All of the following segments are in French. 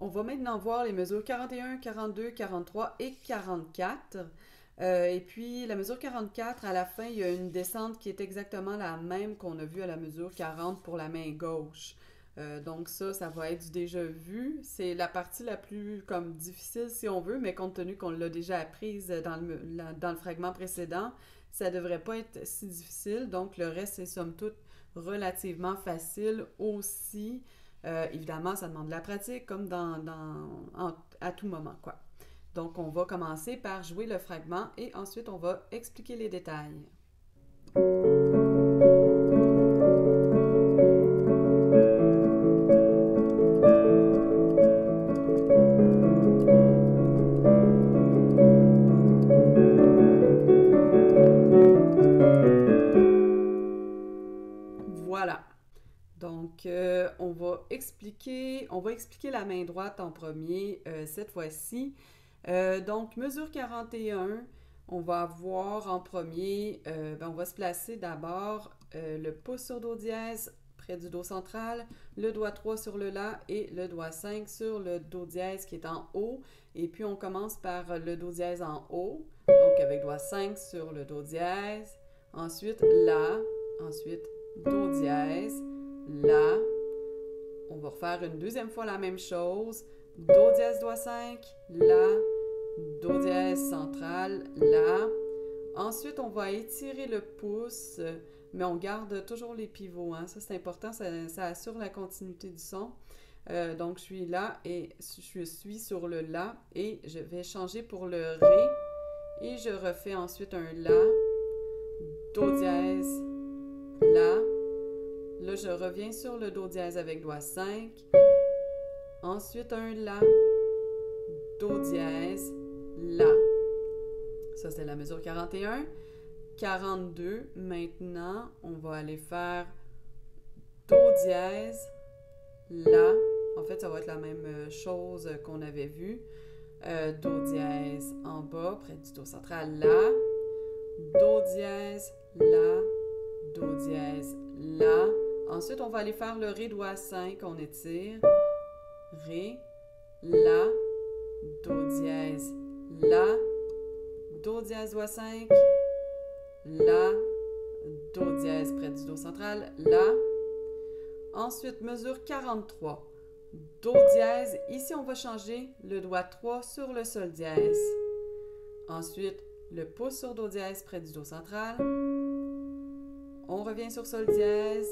On va maintenant voir les mesures 41, 42, 43 et 44. Et puis, la mesure 44, à la fin, il y a une descente qui est exactement la même qu'on a vue à la mesure 40 pour la main gauche. Donc ça va être du déjà vu. C'est la partie la plus comme difficile si on veut, mais compte tenu qu'on l'a déjà apprise dans le fragment précédent, ça devrait pas être si difficile. Donc le reste est somme toute relativement facile aussi. Évidemment, ça demande de la pratique comme à tout moment, quoi. Donc, on va commencer par jouer le fragment et ensuite on va expliquer les détails. Voilà. Donc, on va expliquer la main droite en premier cette fois-ci. Donc, mesure 41, on va voir en premier, on va se placer d'abord le pouce sur do dièse près du do central, le doigt 3 sur le La et le doigt 5 sur le do dièse qui est en haut. Et puis, on commence par le do dièse en haut, donc avec doigt 5 sur le do dièse, ensuite La, ensuite do dièse, La. On va refaire une deuxième fois la même chose. Do dièse doigt 5, La, do dièse central, La. Ensuite, on va étirer le pouce, mais on garde toujours les pivots. Hein. Ça, c'est important, ça assure la continuité du son. Donc, je suis là et je suis sur le La et je vais changer pour le Ré. Et je refais ensuite un La, Do dièse, La. Là, je reviens sur le Do dièse avec doigt 5. Ensuite, un La, Do dièse, La. Ça, c'est la mesure 41. 42, maintenant, on va aller faire Do dièse, La. En fait, ça va être la même chose qu'on avait vue. Do dièse en bas, près du Do central, La. Do dièse, La. Do dièse, La. Ensuite, on va aller faire le Ré doigt 5, on étire. Ré, La, Do dièse, La, Do dièse doigt 5, La, Do dièse près du Do central, La. Ensuite, mesure 43, Do dièse. Ici, on va changer le doigt 3 sur le Sol dièse. Ensuite, le pouce sur Do dièse près du Do central. On revient sur Sol dièse,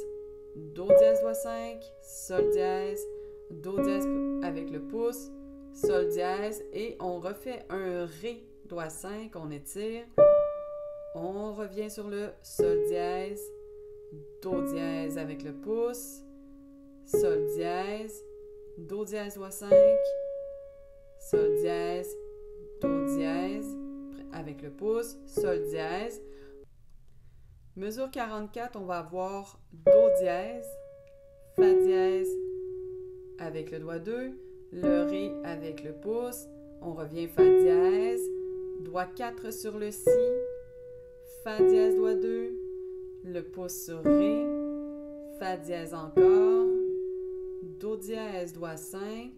Do dièse doigt 5, Sol dièse, Do dièse avec le pouce, Sol dièse, et on refait un Ré doigt 5, on étire. On revient sur le Sol dièse, Do dièse avec le pouce, Sol dièse, Do dièse doigt 5, Sol dièse, Do dièse avec le pouce, Sol dièse. Mesure 44, on va avoir Do dièse, Fa dièse avec le doigt 2, le Ré avec le pouce, on revient Fa dièse, doigt 4 sur le Si, Fa dièse doigt 2, le pouce sur Ré, Fa dièse encore, Do dièse doigt 5,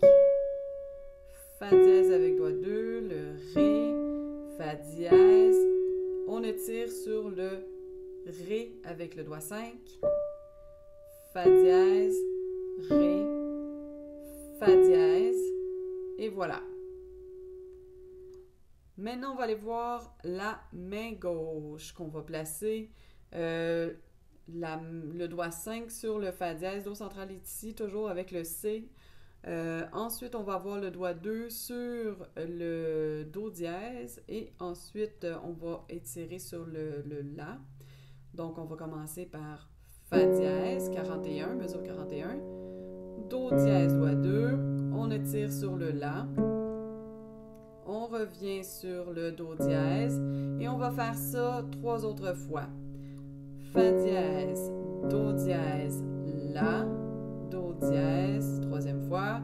Fa dièse avec doigt 2, le Ré, Fa dièse, on étire sur le Ré avec le doigt 5, Fa dièse, Ré, Fa dièse, et voilà. Maintenant, on va aller voir la main gauche qu'on va placer. Le doigt 5 sur le Fa dièse, Do central est ici, toujours avec le C. Ensuite, on va avoir le doigt 2 sur le Do dièse et ensuite, on va étirer sur le La. Donc, on va commencer par Fa dièse, 41, mesure 41. Do dièse, doigt 2. On étire sur le La. On revient sur le Do dièse et on va faire ça 3 autres fois. Fa dièse, Do dièse, La, Do dièse, 3e fois.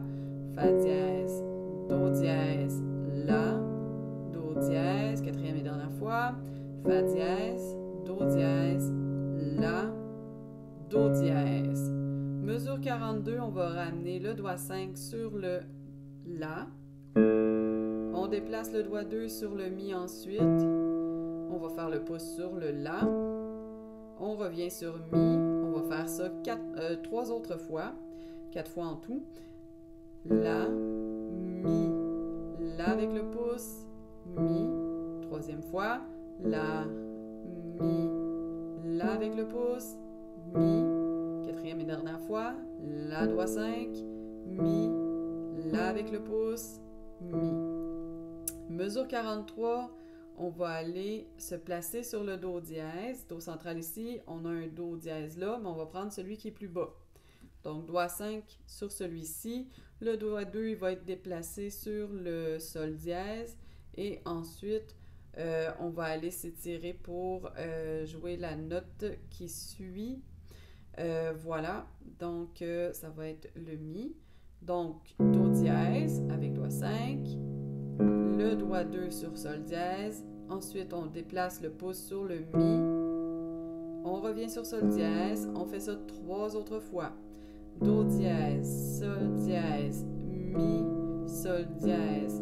Fa dièse, Do dièse, La, Do dièse, 4e et dernière fois. Fa dièse, Do dièse, La, Do dièse. Mesure 42, on va ramener le doigt 5 sur le La. On déplace le doigt 2 sur le Mi ensuite. On va faire le pouce sur le La. On revient sur Mi. On va faire ça 3 autres fois. 4 fois en tout. La, Mi, La avec le pouce, Mi. Troisième fois. La, Mi, La avec le pouce, Mi. Quatrième et dernière fois. La, doigt 5, Mi, La avec le pouce, Mi. Mesure 43, on va aller se placer sur le Do dièse. Do central ici, on a un Do dièse là, mais on va prendre celui qui est plus bas. Donc, doigt 5 sur celui-ci. Le doigt 2, il va être déplacé sur le Sol dièse. Et ensuite, on va aller s'étirer pour jouer la note qui suit. Voilà. Donc, ça va être le Mi. Donc, Do dièse avec doigt 5. Le doigt 2 sur Sol dièse. Ensuite, on déplace le pouce sur le Mi. On revient sur Sol dièse. On fait ça 3 autres fois. Do dièse, Sol dièse, Mi, Sol dièse,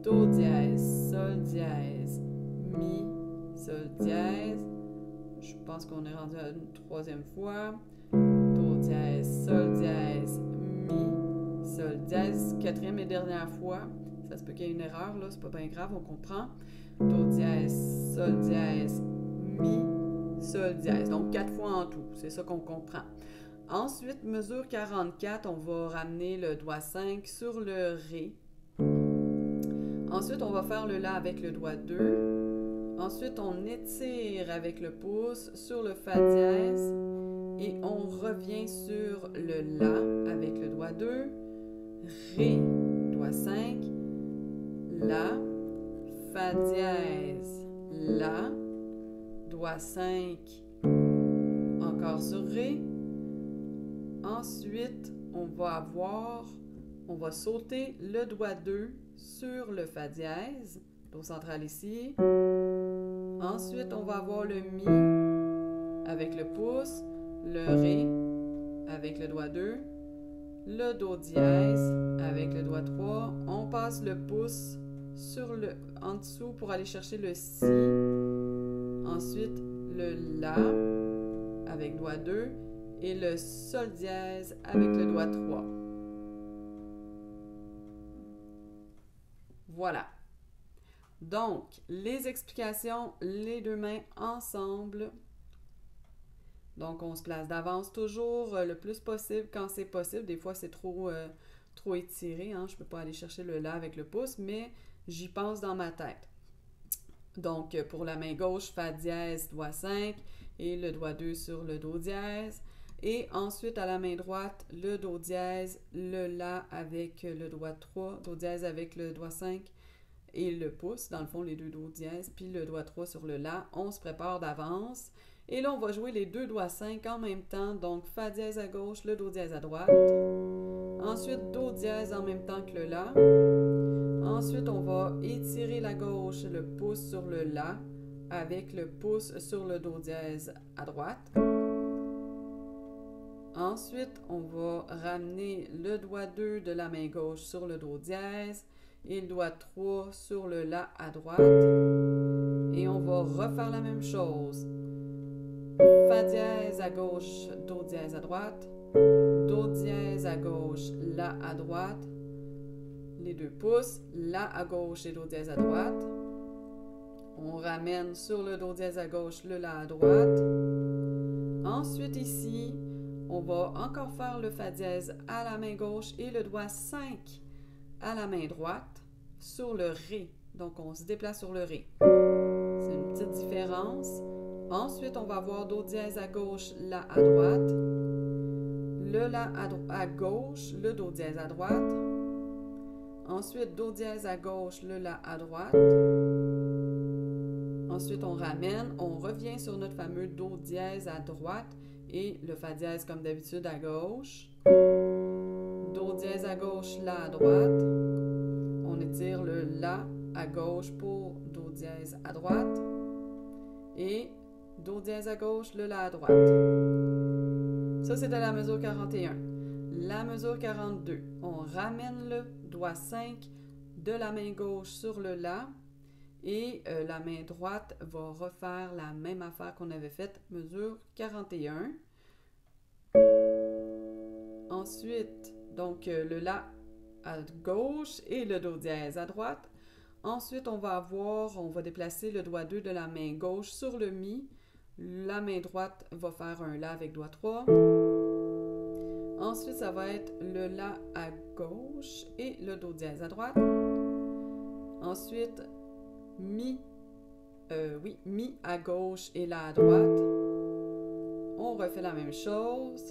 Do dièse, Sol dièse, Mi, Sol dièse. Je pense qu'on est rendu à une 3e fois. Do dièse, Sol dièse, Mi, Sol dièse. 4e et dernière fois. Ça se peut qu'il y ait une erreur, là, c'est pas bien grave, on comprend. Do dièse, Sol dièse, Mi, Sol dièse. Donc 4 fois en tout, c'est ça qu'on comprend. Ensuite, mesure 44, on va ramener le doigt 5 sur le Ré. Ensuite, on va faire le La avec le doigt 2. Ensuite, on étire avec le pouce sur le Fa dièse. Et on revient sur le La avec le doigt 2. Ré, doigt 5. La, Fa dièse, La, doigt 5. Encore sur Ré. Ensuite, on va sauter le doigt 2 sur le Fa dièse, Do central ici. Ensuite, on va avoir le Mi avec le pouce, le Ré avec le doigt 2, le Do dièse avec le doigt 3. On passe le pouce en dessous pour aller chercher le Si. Ensuite, le La avec doigt 2. Et le Sol dièse avec le doigt 3. Voilà. Donc, les explications, les deux mains ensemble. Donc, on se place d'avance toujours le plus possible quand c'est possible. Des fois, c'est trop étiré. Hein? Je ne peux pas aller chercher le La avec le pouce, mais j'y pense dans ma tête. Donc, pour la main gauche, Fa dièse, doigt 5 et le doigt 2 sur le Do dièse. Et ensuite, à la main droite, le Do dièse, le La avec le doigt 3, Do dièse avec le doigt 5 et le pouce, dans le fond, les deux Do dièse, puis le doigt 3 sur le La. On se prépare d'avance. Et là, on va jouer les deux doigts 5 en même temps. Donc, Fa dièse à gauche, le Do dièse à droite. Ensuite, Do dièse en même temps que le La. Ensuite, on va étirer la gauche, le pouce sur le La, avec le pouce sur le Do dièse à droite. Ensuite, on va ramener le doigt 2 de la main gauche sur le Do dièse et le doigt 3 sur le La à droite. Et on va refaire la même chose. Fa dièse à gauche, Do dièse à droite. Do dièse à gauche, La à droite. Les deux pouces, La à gauche et Do dièse à droite. On ramène sur le Do dièse à gauche, le La à droite. Ensuite ici, on va encore faire le Fa dièse à la main gauche et le doigt 5 à la main droite sur le Ré. Donc, on se déplace sur le Ré. C'est une petite différence. Ensuite, on va avoir Do dièse à gauche, La à droite. Le La à gauche, le Do dièse à droite. Ensuite, Do dièse à gauche, le La à droite. Ensuite, on ramène, on revient sur notre fameux Do dièse à droite et le Fa dièse comme d'habitude à gauche. Do dièse à gauche, La à droite. On étire le La à gauche pour Do dièse à droite. Et Do dièse à gauche, le La à droite. Ça, c'était la mesure 41. la mesure 42. On ramène le doigt 5 de la main gauche sur le La et la main droite va refaire la même affaire qu'on avait faite, mesure 41. Ensuite, donc le La à gauche et le Do dièse à droite. Ensuite, on va déplacer le doigt 2 de la main gauche sur le Mi. La main droite va faire un La avec doigt 3. Ensuite, ça va être le La à gauche et le Do dièse à droite. Ensuite, Mi à gauche et La à droite. On refait la même chose.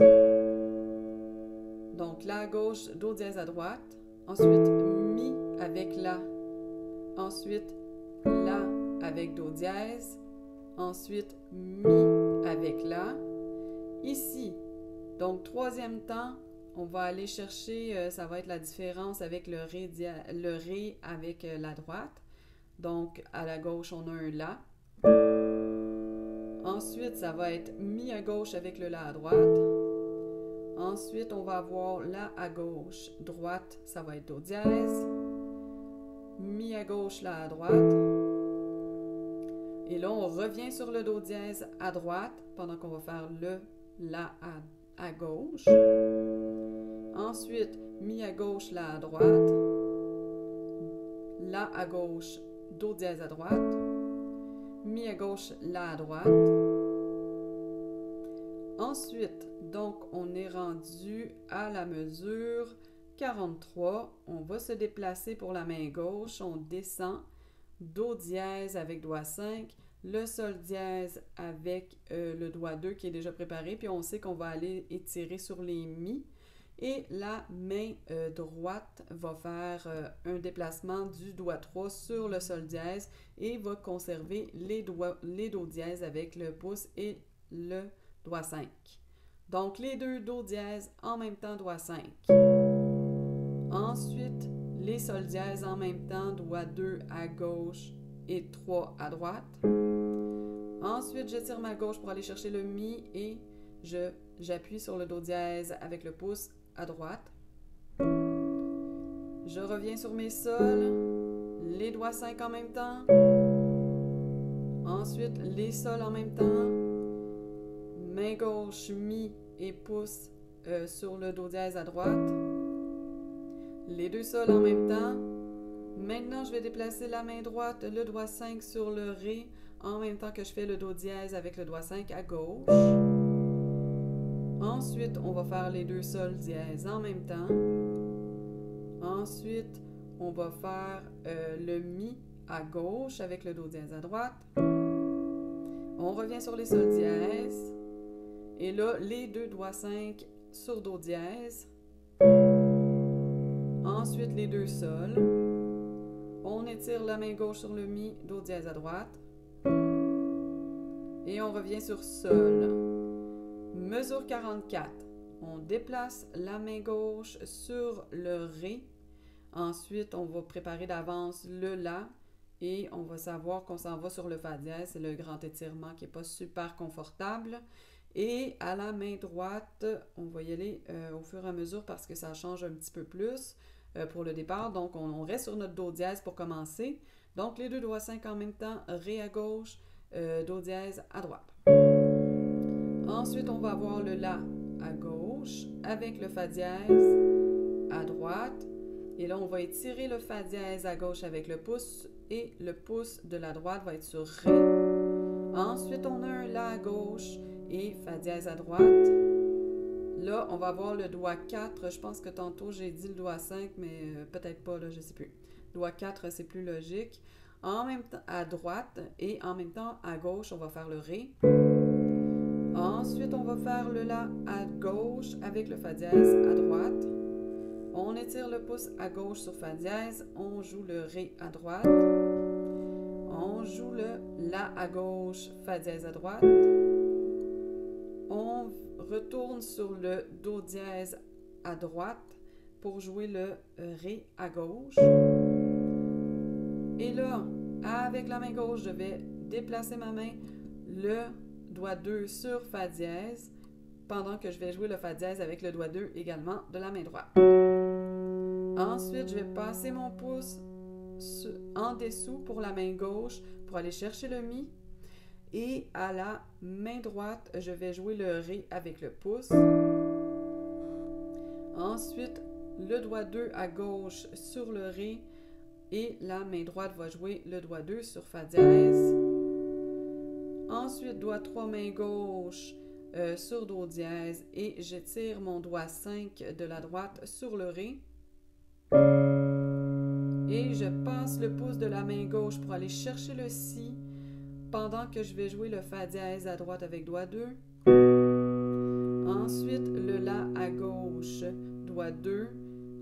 Donc, La à gauche, Do dièse à droite. Ensuite, Mi avec La. Ensuite, La avec Do dièse. Ensuite, Mi avec La. Ici, donc troisième temps, on va aller chercher, ça va être la différence avec le Ré avec la droite. Donc, à la gauche, on a un La. Ensuite, ça va être Mi à gauche avec le La à droite. Ensuite, on va avoir La à gauche, droite, ça va être Do dièse. Mi à gauche, La à droite. Et là, on revient sur le Do dièse à droite pendant qu'on va faire le La à gauche. Ensuite, Mi à gauche, La à droite. La à gauche, Do dièse à droite. Mi à gauche, La à droite. Ensuite, donc, on est rendu à la mesure 43. On va se déplacer pour la main gauche. On descend. Do dièse avec doigt 5. Le Sol dièse avec le doigt 2 qui est déjà préparé. Puis on sait qu'on va aller étirer sur les Mi. Et la main droite va faire un déplacement du doigt 3 sur le Sol dièse et va conserver les Do dièse avec le pouce et le doigt 5. Donc, les deux Do dièse en même temps, doigt 5. Ensuite, les Sol dièse en même temps, doigt 2 à gauche et 3 à droite. Ensuite, je tire ma gauche pour aller chercher le Mi et j'appuie sur le Do dièse avec le pouce à droite. Je reviens sur mes sols, les doigts 5 en même temps. Ensuite, les sols en même temps. Main gauche, Mi et pouce sur le Do dièse à droite. Les deux sols en même temps. Maintenant, je vais déplacer la main droite, le doigt 5 sur le Ré, en même temps que je fais le Do dièse avec le doigt 5 à gauche. Ensuite, on va faire les deux sols dièse en même temps. Ensuite, on va faire le Mi à gauche avec le Do dièse à droite. On revient sur les sols dièse. Et là, les deux doigts 5 sur Do dièse. Ensuite, les deux sols. On étire la main gauche sur le Mi, Do dièse à droite. Et on revient sur Sol. Mesure 44. On déplace la main gauche sur le Ré. Ensuite, on va préparer d'avance le La. Et on va savoir qu'on s'en va sur le Fa dièse. C'est le grand étirement qui n'est pas super confortable. Et à la main droite, on va y aller au fur et à mesure parce que ça change un petit peu plus pour le départ. Donc, on reste sur notre Do dièse pour commencer. Donc, les deux doigts 5 en même temps, Ré à gauche, Do dièse à droite. Ensuite, on va avoir le La à gauche avec le Fa dièse à droite. Et là, on va étirer le Fa dièse à gauche avec le pouce et le pouce de la droite va être sur Ré. Ensuite, on a un La à gauche et Fa dièse à droite. Là, on va avoir le doigt 4. Je pense que tantôt, j'ai dit le doigt 5, mais peut-être pas, là, je ne sais plus. Doigt 4, c'est plus logique. En même temps, à droite et en même temps, à gauche, on va faire le Ré. Ensuite, on va faire le La à gauche avec le Fa dièse à droite. On étire le pouce à gauche sur Fa dièse. On joue le Ré à droite. On joue le La à gauche, Fa dièse à droite. On retourne sur le Do dièse à droite pour jouer le Ré à gauche. Et là, avec la main gauche, je vais déplacer ma main, le doigt 2 sur Fa dièse, pendant que je vais jouer le Fa dièse avec le doigt 2 également de la main droite. Ensuite, je vais passer mon pouce en dessous pour la main gauche pour aller chercher le Mi. Et à la main droite, je vais jouer le Ré avec le pouce. Ensuite, le doigt 2 à gauche sur le Ré et la main droite va jouer le doigt 2 sur Fa dièse. Ensuite, doigt 3 main gauche sur Do dièse et j'étire mon doigt 5 de la droite sur le Ré. Et je passe le pouce de la main gauche pour aller chercher le Si pendant que je vais jouer le Fa dièse à droite avec doigt 2. Ensuite, le La à gauche, doigt 2,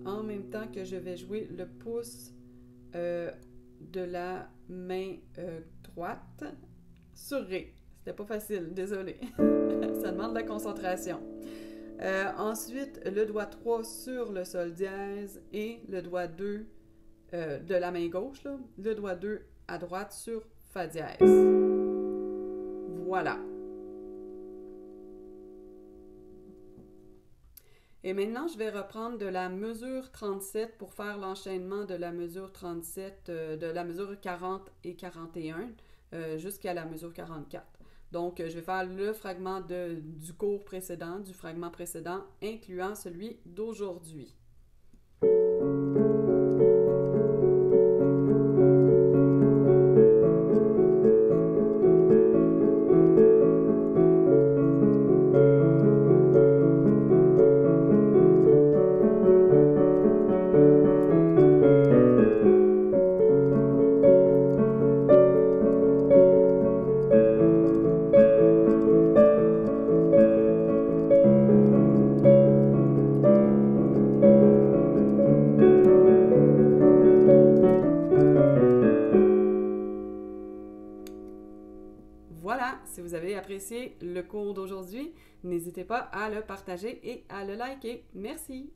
en même temps que je vais jouer le pouce de la main droite sur Ré. C'était pas facile, désolé. Ça demande de la concentration. Ensuite, le doigt 3 sur le Sol dièse et le doigt 2 de la main gauche, là, le doigt 2 à droite sur Fa dièse. Voilà. Et maintenant, je vais reprendre de la mesure 37 pour faire l'enchaînement de la mesure 37, de la mesure 40 et 41 jusqu'à la mesure 44. Donc, je vais faire le fragment du cours précédent, du fragment précédent, incluant celui d'aujourd'hui. Voilà, si vous avez apprécié le cours d'aujourd'hui, n'hésitez pas à le partager et à le liker. Merci!